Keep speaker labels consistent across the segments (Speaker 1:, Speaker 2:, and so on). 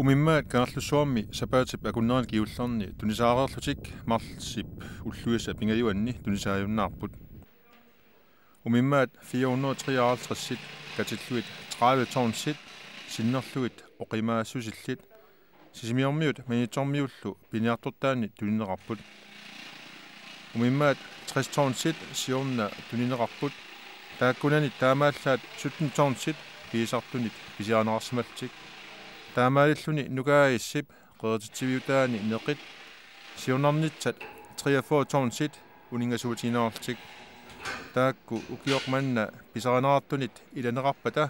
Speaker 1: Umimmaat kaarlussuarmi sapaatip akunneraan kiullerni tunisaareerlutik marlsip ulluisa pingajuanni tunisaajunnaarput. Umimmaat 453 katilluit 30 tonnsit sinnerluit oqimaassusillit sisimiormiut manitormiullu piniartortaani tuninerarput. Umimmaat 60 tonnsit siorna tuninerarput taakkunani taamaallaat 17 tonnsit piisartunit pisiaanerarsmaltik. Taamaalilluni nukaagissip qeertitiviutaani neqit siornarnitsat 43 tonnsit uningasuutiinerartik taakku ukiormanna pisaranerartunit ilaneqarpata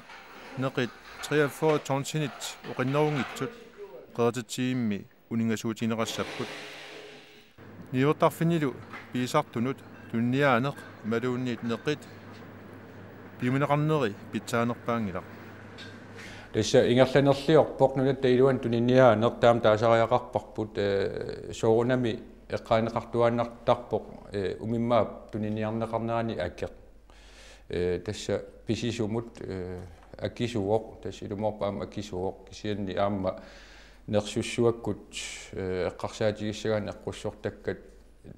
Speaker 1: neqit 43 tonnsinit oqinnerungitsut qeertitiimmi uningasuutiinerassaput nivertarfinilu piisartunut tunniaaneq maluunniit neqit piumineqarneri pitsaanerpaangilaq.
Speaker 2: Tässä ingerlanerliorpoq nunat tailuan tuninniaaneq taam taasariaqarparput soorunami eqqaaneqartuaannartarpoq umimmaap tuninniarneqarnerani akeq. Tässä pisisumut akisuoq tässä ilumorpaam akisuoq kisianni aamma nersussuakkut eqqarsaatigissagaan eqqussortakkat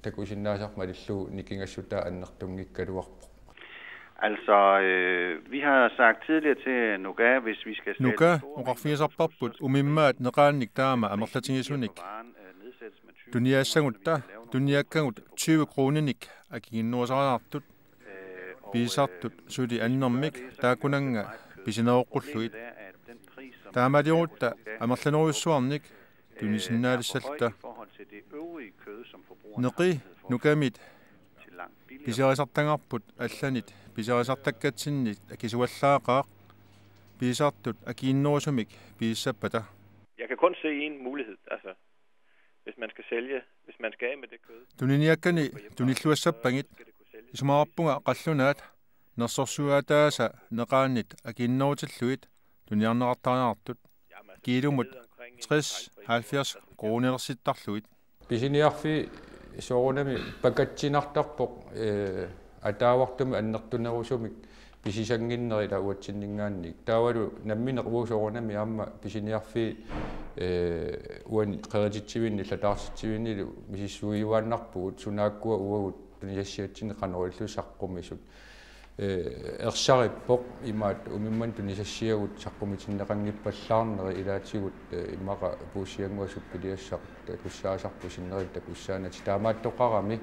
Speaker 2: takusinnaasarma illu nikingassutaa annertunngikkaluarpoq.
Speaker 3: Altså, vi har sagt tidligere til Nuka, hvis vi skal sætte
Speaker 1: Nuka oqarfiisarparput umimmaat neqaannik taama amerlatingisunik tuniaassagutta tunniakkagut 20 kronenik akiginnuusaraartut piisartut suli annermik taakkunanga pisineroqqulluit taamaliorutta amerlaneruissuarnik tunisinnaalissallta neqi nukamit pisiarisartangarput allanit pisiarisartakkatsinnit akisuallaaqaaq piisartut akiinnerusumik piissappata.
Speaker 4: Jeg kan kun se en mulighed, altså hvis man skal af med det kød.
Speaker 1: Tuniniakkani tunilluassappangit isumaarpunga qallunaat nersorsuataasa neqaannit akiinnerutilluit tuniarneqartariartut kiilumut 60-70 kronelerssittarluit.
Speaker 2: Pisiniarfi soorunami pakatsinartarpoq ataavartumi annertunerusumik pisisanginneri lauatsinningaannik taavalu namminequusoorunami aamma pisiniarfi uan qeretitivinni lataarsitivinnilu misissuiuaannarpugut sunaakkua uagut tunisassiatsini qanerillu saqqummisut ersarippoq imaat umimman tunisassiagut saqqumitinnaqanngippallaarneri ilaatigut imaqa puusianguasut piliassaq takussaasarpu sinneri takussaanati taamaattoqarami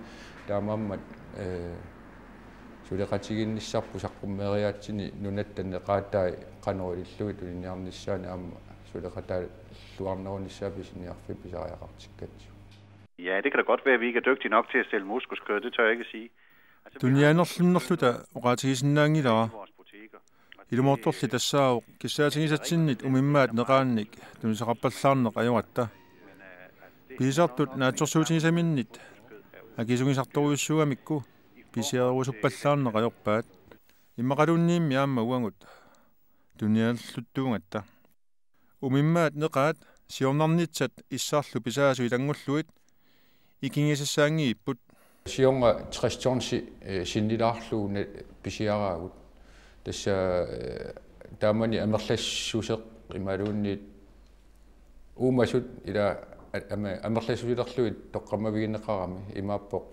Speaker 2: taamaammat suleqatiginnissarpu saqqummeeriaatsini nunattanne qaatai qanerillu tuninniarnissaani aamma suleqataa luarnerunissaapi siniarfi pisariaqartikkat.
Speaker 3: Ja, det kan da godt være, at vi ikke er dygtige nok til at sælge moskuskød, det tør jeg ikke sige.
Speaker 1: Tuniaanerlunnerluta oqaatigisinnaangilaa ilumortorli tassaao kissaatigisatsinnit umimmaat neqaannik tunisaqappallaarneq ajuatta piisartut naatsorsuutigisaminnit akisugisartoruissugamikku pisiaruusuppallaarneq ajorpaat immaqalunniimmi aamma uangut tuniaalluttugungatta umimmaat neqaat siornarnitsat issarlu pisaasu ilangulluit ikingisassaangiipput
Speaker 2: sionga 60 tonnsi sinnilaarluune pisiaraagut tassa taamani amerlassuseq imaluunniit uumasut ila amerlassusilerluit toqqamaviginneqarami imaappoq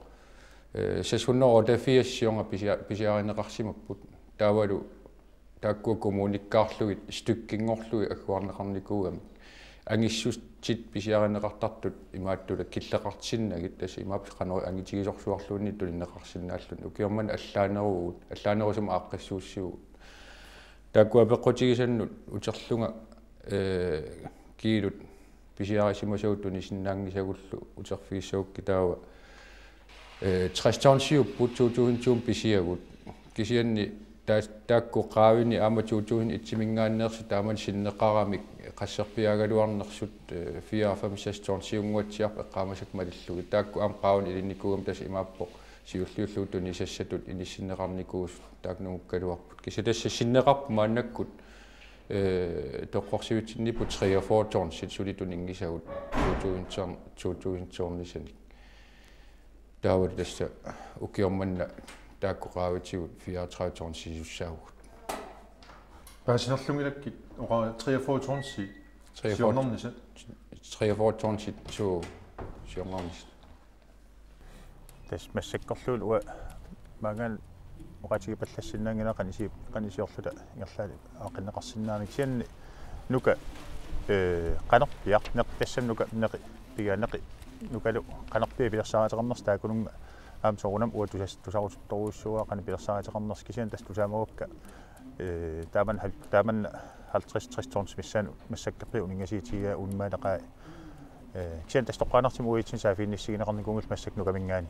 Speaker 2: sassunnero tafias sionga pisiarineqarsimapput taavalu taakkua kommunikkaarluit stykkingorlui akkuarneqarnikuugami angissutsit pisiarineqartartut imaattula killeqartinnagit tassa imaappi qaneri angitigisorsuarluunni tulinneqarsinnaallun ukiorman allaanerusuma aaqqissuussiugut taakkua peqqutigisannut uterlunga kiilut pisiarisimasauut tunisinnaangisagullu uterfiissagukki taava 60 tonnsiupput 2020 pisiagut kisianni taakku qaavini aama 2001 taaman sinneqaramik qasserpiagaluarnersut 4-5 tonnsiunguatsiarp eqqaamasak malillugi taakku aam qaavun ilinnikugam tas imaappoq siulliulluut tunisassatut inissinneqarnikuus taaknungukkaluarput kisa tassa sinneqarpu maannakkut toqqorsiutinnipu 3-4 tonnsit sulituningisagut 2000 taawat tassa ukiormanna taakku qaavitigut 34 tonnsisussaaugut
Speaker 1: Pääsinerlungilakki oqa 43 tonssi siornernisat
Speaker 2: 43 så sjongornis
Speaker 5: тас массаккорлуул уа магаал оқатигипаллассиннаангина канисиорлута ингерлаали аақиннеқарсинаамик сианни нука канерпиақ неқ тассаннука неқи пигаанеқи нукалу канерпиа пилерсаариатеқарнерс таакунунга аам сорунам уа тусарутторуиссуа қани пилерсаариатеқарнерс кисиан тас тусаамагукка тааман 50-60 тонс миссаану массаккерпи унингасиитига унмаалеқаа кисиан тас тоққаанертим уитсин саафиинниссигинеқарникунгул массакнука мингаани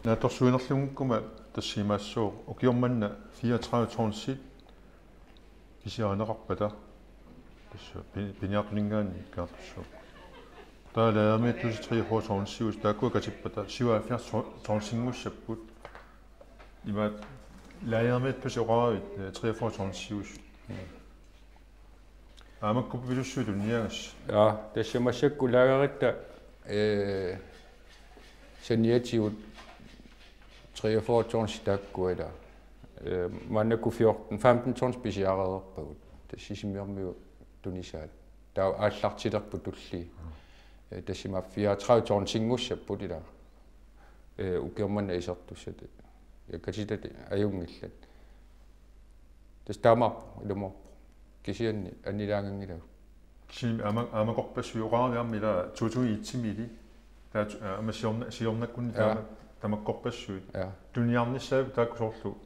Speaker 1: наторсуинерлугуккума тассимаассуу укиорманна 34 тонсит кисиаанеқарпата тасса пиниартунингаани каартуссуу таалаами 33 тонсиус таакуа катиппата 77 тонсингуссаппут имаат лаярмет пасоqaavit 43 тонсиус аамаккуп вилуссууту ниагас
Speaker 2: тассамассакку лагеритта саниатиут 43 tons taakkuila mannaku 15 tons pisiareerpagut tassisimiormiu tunisaat taa aallartilerpu tulli tassima 34 tons ingussapput ila ukiormanna isertussat yakatitati ajungillat tas taamar ilumor kisianni annilaangangila
Speaker 1: sim amakorpassuuqaariarmila 2001 taa amasiornakkunni тамаккорпассуит туниарниссаав таакусорлу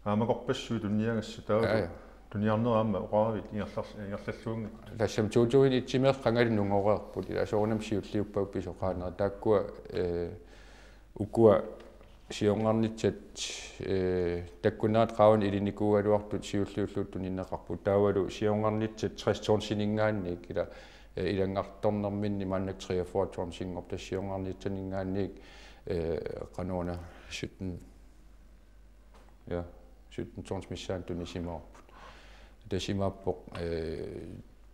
Speaker 1: аамакорпассуи туниагасса таа туниарнераама оqaavit ингерлаллуунга
Speaker 2: тассам туутуин итсимеэр qangali нунгореерпут асоорнам сиуллиуппау писоqaанера тааккуа укуа сионгарнитсат таккунаат qaun илиникууалуартут сиуллиуллуут туниннеқарпут таавалу сионгарнитсат 60 тонсинингаанник ила илангартторнэрминни маннак 43 тонсингоп тассионгарнитсанингаанник qanuna 17 tons missaan tunisimaarput tasimappoq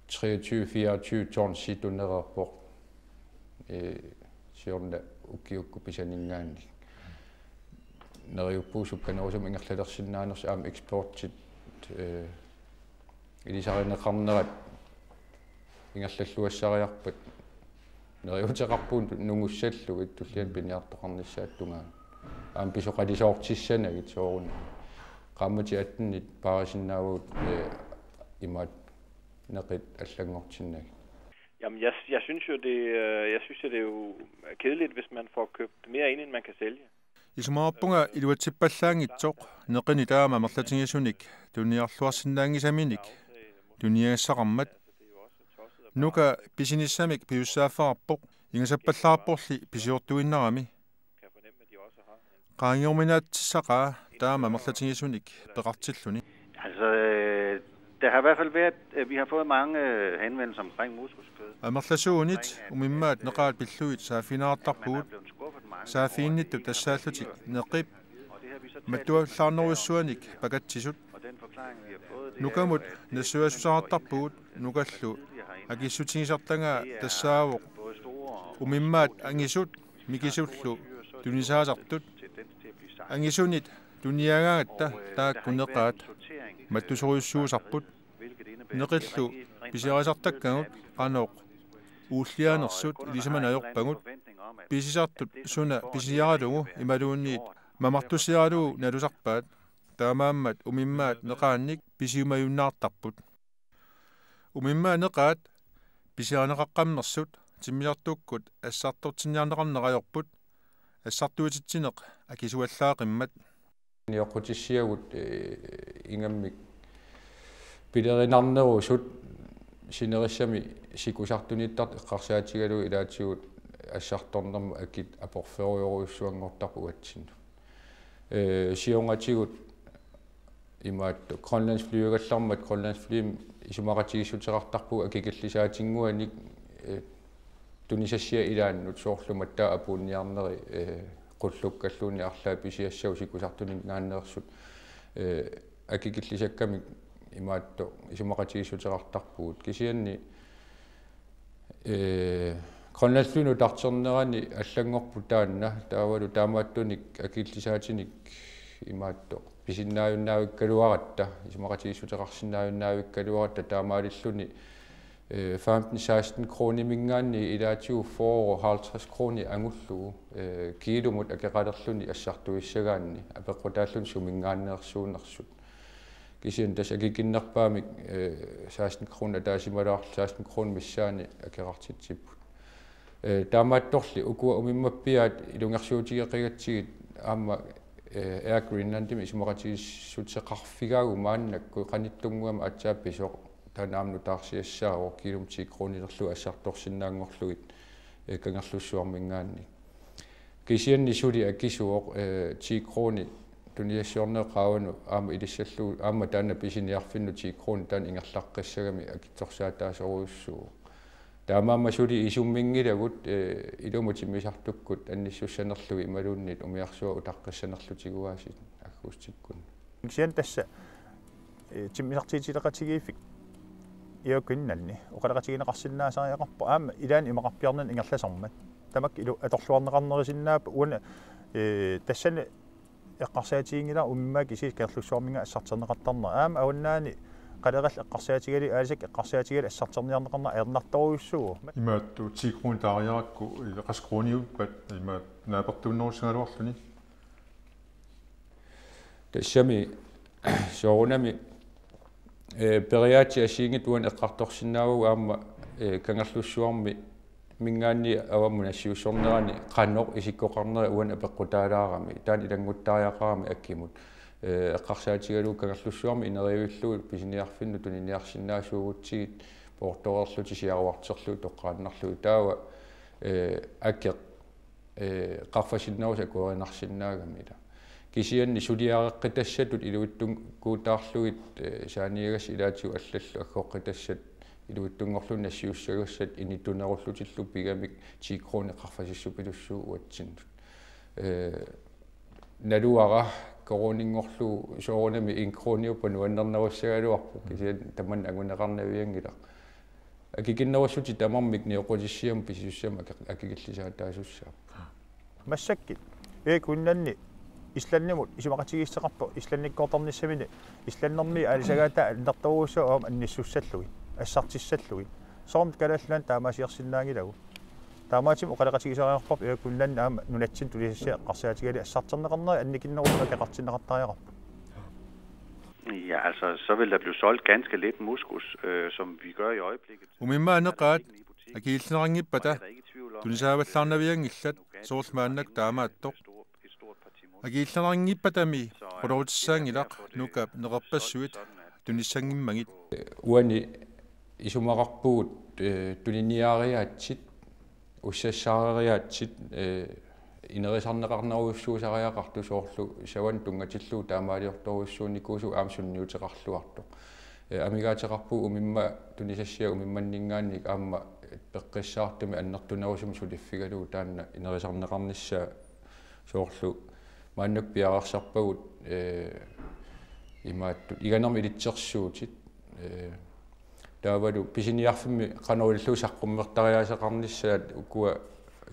Speaker 2: 23-24 tons situnereerpoq siorna ukiukku pisaningaanni neriuppuusukkanerusum ingerlalersinnaaners aam exportit ilisarineqarnerat ingerlalluassariarpat neriuteqarpuun nungussallu ittullian piniartoqarnissaattungaa aam pisoqalisoortissanagit soorun qammati attennit paarisinnaavut imaat neqit allangortinnag.
Speaker 4: Jamen, jeg synes jo, det er jo kedeligt, hvis man får købt mere ind, end man kan sælge.
Speaker 1: исумаарпунга илуатсиппаллаангитсоқ неқини таама мерлатингисуник туниарлуарсинаангисаминик туниассақармат нука писиниссамик пиуссааффаарпоқ ингасаппаллаарпорли писиортуиннарами qaangiorminaatissaqaa taama merlatingisunik peqartilluni
Speaker 3: Altså, der har i hvert fald været, vi har fået mange henvendelser omkring moskuskød.
Speaker 1: Amerlasuunit umimmaat neqaat pilluit saafinaartarpuut saafiinnittut tassaallutik neqip mattuallaarneruissuanik pakatsisut nukamut nassuasusaartarpuut nukallu akissutigisartanga tassaavuq umimmaat angisut mikisullu tunisaasartut angisunit tuniagaagatta taakkuneqaat mattusoruissuusarput neqillu pisiarisartakkagut qanoq uulliaanersut ilisamanajorpagut pisisartut suna pisiaralugu imaluunniit mamartusiaralugu nalusarpaat taamaammat umimmaat neqaannik pisiumayunnaartarput umimmaa neqaat pisianeqaqqamnersut timmiartuukkut assartortinniarneqarnerajorput assartuitittineq akisuallaaqimmat
Speaker 2: niorqutissiagut ingammik pilerinarnerusut sinerissami sikusartunittart eqqarsaatigalu ilaatigut assartornermu akit aporferiorussuangortarpugatsin siongaatigut imaat grønlandsflyugallarmat grønlandsflyim isumaqatigissuteqartarpu akikillisaatinguanik tunisassia ilaannut soorlumat taa apuunniarneri qullukkalluunni arlaa pisiassau sikusartuningaanneersut akikillisakkamik imaatto isumaqatigissuteqartarpuut kisianni grønlandsflynu tarternerani allangorpu taanna taavalu taamaattunik akillisaatinik imaatto pisinnaajunnaavik kaluaratta isumaqatigissuteqarsinnaajunnaavik kaluaratta taamaalilluni 15-16 kroner mingaanni ilaatigu fooro 50 kroner angullugu kiilumut akeqalerluni assartuissagaanni apeqqutaallun sumingaanneersuunersut kisian tas akikinnerpaamik 16 kroner taasimalаар 16 kroner missaani akeqartitsipput taamaattorli ukua umimappiaat ilungersuutigeqigatsigit aamma Air Greenlandimi isumaqatigissuteqarfigaagu maannakku qanittunguama atsaappisoq танаамну таарсиассаа килум 10 кронилерлу ассарторсиннаангорлугит кангерлуссуармингаанни кисианни сули аккисуоқ 10 крони туниассиорнеқаавану аама илиссаллу аама таана писиниарфинну 10 крони таан ингерлаққиссагами акитсорсаатаасоруйуссуу таамаама сули исуммингилагут илумутимисартуккут анниссуссанерлуги ималууннит умиарсуа утаққиссанерлутигуаасит аггустиккун
Speaker 5: кисиан тасса тиммисартиитилеқатигиифик иокиннанни оқалеқатигинеқарсиннаасариақарпа аама илаан имақарпиарнан ингерласармат тамак илу аторлуарнеқарнерисиннаап уна тассани эққарсаатигингила уммаа кисис керлуссуарминга ассартернеқартарнер аама аваннаани қалерал эққарсаатигали аалисак эққарсаатигали ассартерниарнеқарнер аернарторуйуссугу
Speaker 1: имаатту 10 крон таариаракку қаскрониуппат имаат наапертуннерусингалуарлуни
Speaker 2: тассами соорунами периаати асиингит уан эққарторсиннааву аама кангерлуссуарми мингаанни аваммуна сиуссорнерани қаннеқ исиккоқарнери уан апеққутаалаарами таан илангуттариақарами аккимут эққарсаатигалу кангерлуссуарми инериуиллуу писиниарфинну туниниарсиннаасуугутсигит поорторерлути сиаруартерлу тоққааннарлу таава аккеқ қарфасиннауса куаринарсиннаагамила кисианни сулиареққитассатут илуиттун куутаарлугит сааниагас илаатигу аллаллу аггоққитассат илуиттунгорлун нассиуссагассат инитунеруллутиллу пигамик 10 крони қарфасиссупилуссуу уатсиннут налуара коронингорлу соорунами 1 крониуппа нуаннернеруссагалуарпу кисиан таман агунеқарнавиангила акикиннеруссути тамармик неоқулиссиам писиуссама акикиллисаатаасуссаа
Speaker 5: массаккит куннанни исланнимут исумақатигиссеқарпу исланниккоорторниссамини исланнерми алисагаата аллерторуусса оом анниссуссаллуги ассартиссаллуги соорм калааллаан таамаасиерсиннаангилагу таамаатим оқалеқатигисариарпап куннан аама нунатсин тулиссаа қарсаатигали ассартернеқарнери анникиннерума акеқартиннеқартариақарпу.
Speaker 3: Ja, altså, så vil der blive solgt ganske lidt muskus, som vi gør i øjeblikket.
Speaker 1: Umimmaanneqaat akilsnerangipata tunisaavallarnaviangillat soorlmaannak taamaattoq акииллерангиппатами quluutsaangilaq nukap neqerpassuit tunissangimмагит
Speaker 2: уани исумақарпугут тулиниариаатсит уссассаариаатсит инерисарнеқарнеруйуссуусариақарту соорлу саван тунгатиллуу таамаалиорторуйуссууникуусу аамсунниутеқарлуартоқ амигаатеқарпу умимма тунисассиа умимманнингаанник аама пеққиссаартами аннертунерусум сулиффигалуу таанна инерисарнеқарнissaа соорлу мааннук пиарарсарпагут имаатту иганерми илитсерсуутит таавалу писиниарфимми канауллуу саққуммертариаасеқарниссаат укуа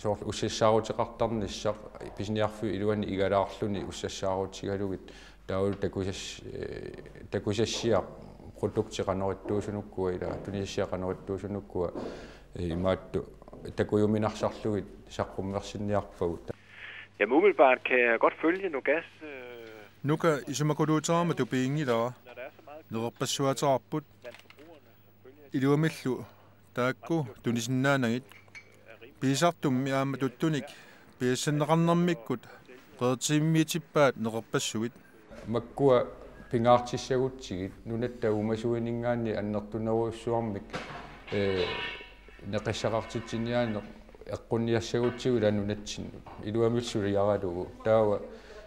Speaker 2: соорлу уссассаарутеқартарниссақ писиниарфу илуани игалаарлуни уссассаарутигалугит таавалу такусассиа продуктиқанериттуусунуккуа ила тунисиақанериттуусунуккуа имаатту такуйуминарсарлугит саққуммерсинниарпагут.
Speaker 4: Jamen umiddelbart kan jeg godt følge Nugas.
Speaker 1: Nuka isumakuluutaarma tupiingilaa neqerpassuataarput iluamillu taakku tunisinnaanagit piisartummi aama tuttunik piassanneqarnermikkut qeertiimmiitippaat neqerpassugit
Speaker 2: makkua pingaartissagutsigit nunatta umasuiningaanni annertuneruussuarmik neqissaqartitsiniaane эққунниассагутсигу ланунатсинну илуамилсули яраалугу таава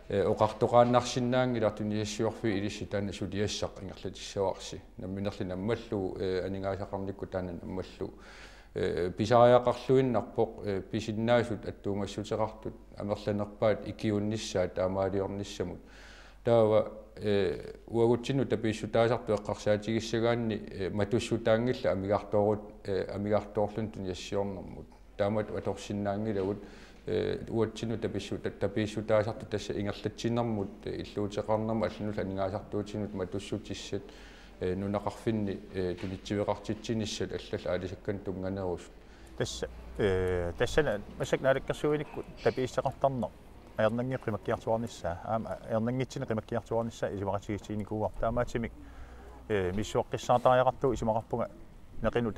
Speaker 2: оқартоқааннарсиннаангила туниассуарфи илисси таана сулиассақ ингерлатиссаварси намминерли наммаллу анигаасақарникку таана наммаллу писариақарлуиннарпоқ писиннаасут аттуумассутеқартут амерланерпаат икиунниссаат таамаалиорниссамут таава уагутсину таписсутаасарту эққарсаатигиссагаанни матуссутаангилла амигаартоорлун туниассиорнэрмут таамат аторсиннаангилагут уатсину таписсутаасарту тасса ингерлатсиннэрмут иллуутеқарнэрма аллунула анигаасартуутинут матуссутиссат нунақарфинни тулитсивеқартитсиниссат аллал аалисаккан тунганерус
Speaker 5: тассана масак налаккерсуиникку тапииссақартарнер аернанги қимаккиартуарниссаа аама аернангитсини қимаккиартуарниссаа исимақатигитсиникууар таамаатимик миссуаққиссаатариақарту исимақарпунга неқину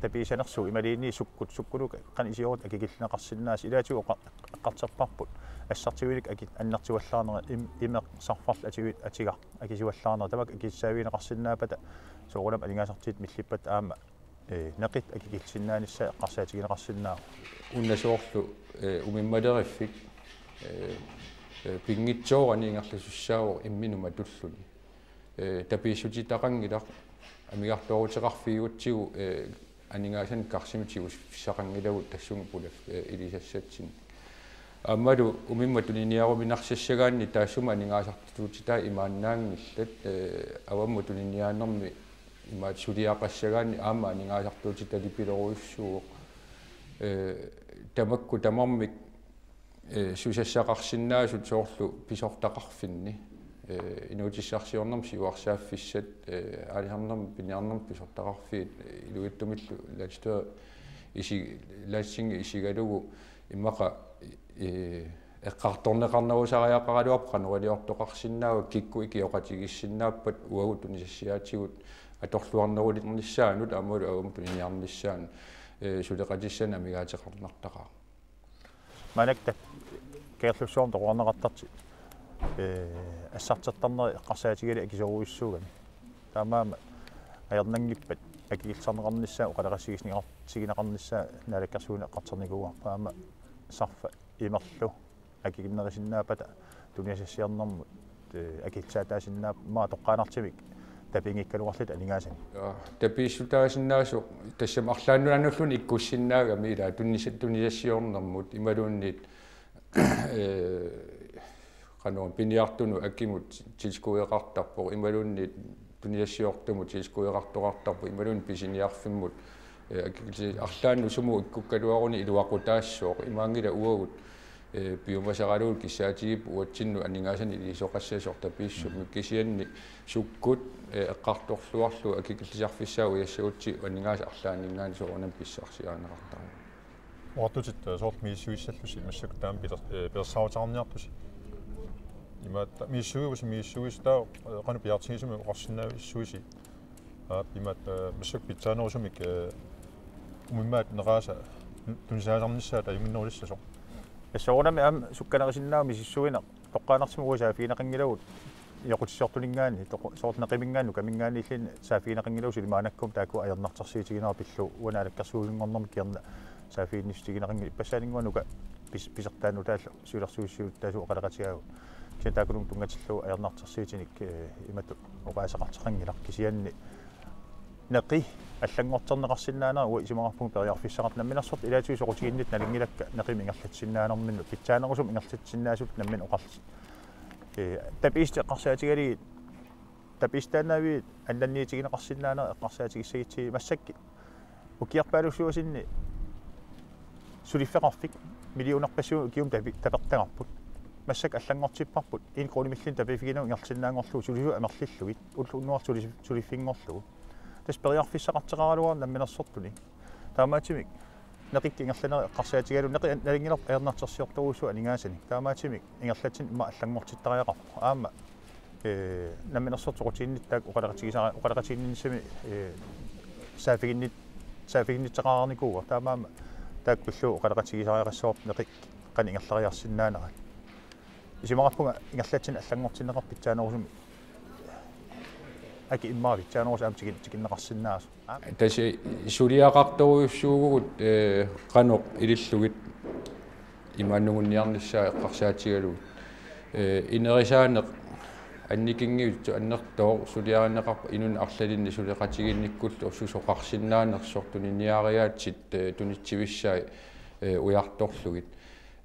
Speaker 5: тапиисанерсу ималиинни суккулука қан исиорут акигиллинеқарсиннаас илаатиу эққартерпарпут ассартивилик акит аннартиваллаарнера имеқ сарфарл ативит атига акисуаллаарнера тамак акиссаавинеқарсиннаапата соорулам алингаасартит миллиппат аама неқит акигиллсиннаанisса эққарсаатигинеқарсиннаа
Speaker 2: уннасоорлу умиммалериффик пингитсоорани ингерласуссаавор имминума туллуни тапииссутитақангилақ амигартоорутеқарфигутсигу анингаасан карсимутигус фиссақангилагут тассунг пулаф илисассатсин аммалу умимматуниниаруминарсассагаанни таассума анингаасартутитаа имааннаангиллат аваммутуниниаанерми имаат сулиақассагаанни аама анингаасартутита липилоруйуссуу тамакку тамармик сусассақарсиннаасут соорлу писортақарфинни инуутиссарсиорнерм сиуарсааффиссат аалихарнерм пиниарнерм писортақарфиит илуиттумиллу ластуа иси лассинги исигалугу иммақа эққарторнеқарнерусариақаралуарпа нуалиортоқарсинаава кикку икиоқатигиссиннааппат уагут тунисассиаатигут аторлуарнерулитерниссаанут аммулу агум туниниарниссаан сулеқатиссана амигаатеқарнартақаа
Speaker 5: манакта кеерлуссуорн тоқорнеқартарти ассартертарнери эққарсаатигали акисоруиссуугани таамаама аернангиппат акигилсарнеқарниссаа оқалерасигиснеқартигинеқарниссаа наалаккерсууна эққартерникууа таама сарфа имерлу акигиннерисиннаапата туниасассиарнэрмут акилсаатаасиннаап маа тоққаанартимик тапингиккалуарлит алингаасани
Speaker 2: тапииссутаасиннаасу тассам арлааннулануллун иккуссиннаага мила тунисассиорнэрмут ималуунниит канон пиниартуну аккимут тискуеқартарпо ималуунниит тунисассиортумут тискуеқартоқартарпо ималуун писиниарфиммут арлаанну суму иккуккалуаруни илуақутаассоо имаангила уагут биомасаралуул киссаатигип уатсинну анингаасани илисоқассаасор тапииссумми кисианни суккут эққарторлуарлу акикиллисарфиссаа уяссагутси анингааса арлаанингаани соорнам писсаарсиаанеқартару
Speaker 1: оортутит соорт мииссуиссаллуси массак таам пилерсаутаарниартуси имаат мииссуиусаа қану пиартигисуми оқарсинаависсуиси имаат массак питсаанерусумик умимаат нерааса тунисаасарниссаа таюнгиннерулиссасо соорнами ам сукканерисиннаами сиссуина тоққаанартиму уасаафиинеқангилагут иоқутиссортулингаани соортнеқимингаанну камингааниллин саафиинеқангилагу силимаанаккум тааку аернартарсиитигинера пиллу уанаалаккерсуугингорнерми киерна саафииннистигинеқанги иппассаалингуанука писертаану тааллу сулерсуиссуут таасу оқалеқатигаагу кисиан таакунум тунгатиллу аернартарсиитиник имату оқаасақартеқангилар кисианни неқи аллангортернеқарсинаанера уа исимақарпугу периарфиссақарт намминерсорт илаатиус оқутигиннит налингилакка неқими ингерлатсинаанерминну питсаанерусум ингерлатсинаасут наммин оқарлс тапиисте эққарсаатигали тапиистаанави алланниитигинеқарсинаанера эққарсаатигиссагитсиги массакки укиарпаалуссуасинни сулиффеқарфик миллионерпассуу киум тапертагарпут массак аллангортиппарпут ин кронимиллин тапифигинау ингерлсинаангорлу сулису амерлиллугит уллууннуар сулиффингорлугу тас периарфиссақартеқаралуар намминерсортуни таамаатимик неқикки ингерланери эққарсаатигалу неқи налингилер аернартерсиорторуусу анингаасани таамаатимик ингерлатсин имма аллангортиттариақарпу аама намминерсортоқутиинниттаак оқалеқатигисами саафигиннитеқарникууа таамаама таак пиллу оқалеқатигисариақассоорт неқик қани ингерлариарсинаанера исимақарпунга ингерлатсин аллангортинеқар питсаанерусуми аки иммаави таанерус аам тикиннеқарсинаасу
Speaker 2: таси сулиақарторуйуссуугут қаноқ илиллугит имааннугунниарниссаа эққарсаатигалугут инерисаанеқ анникингиутсу аннертоо сулиаринеқарпа инун арлалинни сулеқатигинниккуллу орсусоқарсинаанерсортуниниариаатсит тунитсивиссаа уярторлугит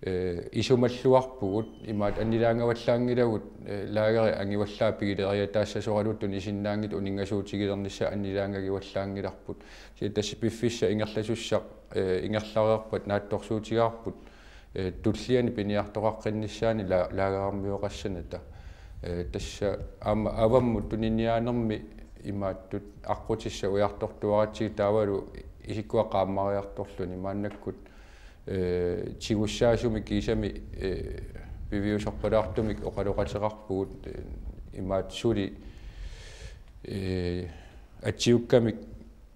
Speaker 2: исумаллуарпугут имаат аннилаангаваллаангилагут лагери ангиваллаа пигилериатаассасоралут тунисиннаангит унингасуутигилернissaа аннилаангагиваллаангиларпут сиитасси пиффисса ингерласуссақ ингерлариарпат наатторсуутигаарпут туллиани пиниартоқаққиннissaани лагерармиоқассаната тасса аваммут туниниаанерми имааттут аққутисса уярторtuaratigi таавалу исиккуақааммариарторлуни мааннаккут тигуссаасуми кисами вивиусорпалаартумик оқалоқатеқарпугут имаат сули атсиуккамик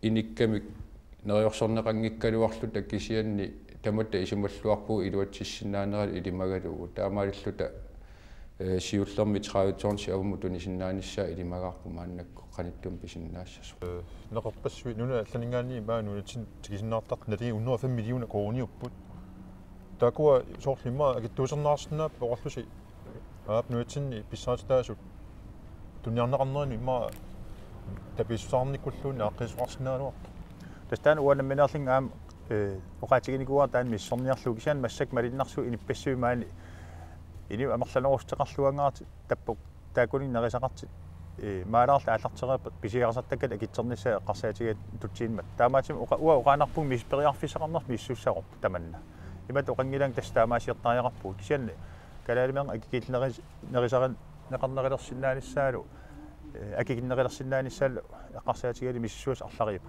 Speaker 2: иниккамик нериорсорнеқангиккалуарлута кисианни таматта исималлуарпуу илуатсиссинаанерал илимагалугу таамааллута сиуллерми траавитсорнси авмутуни синнааниссаа илимагаарпу мааннакку qaниттум писиннаассасу
Speaker 1: неқарпассуи нуна алланингаани маануутин тигисиннаартарт налиги 105 миллиона крониуппут такуа соорлимма агиттуусернаарснаа поқарлуси аапнуутинни писсаатаасут туниарнеқарнерини имма таписсаарниккуллуни ааққисуарснааруар тастаан уанамминерлин аам оқаатигиникуар таан миссорниарлу кисаан массак малиннарсу иниппассуи маани ini амерланерустеқарлуангаати таппу таакунин нерисақартит маалаарла ааллартереэппат писиарсартаккат акитсернissaа эққарсаатигаат тутсиинмат таамаатим уаанарпун миспериарфисақарнер миссуссароп таманна имат оқангилан тастаамаасиертариақарпу кисианни калаалимеан акикиллерис нерисаран неқарнерилерсиннааниссаалу акикиннерилерсиннааниссаалу эққарсаатигаали миссуус арлариипа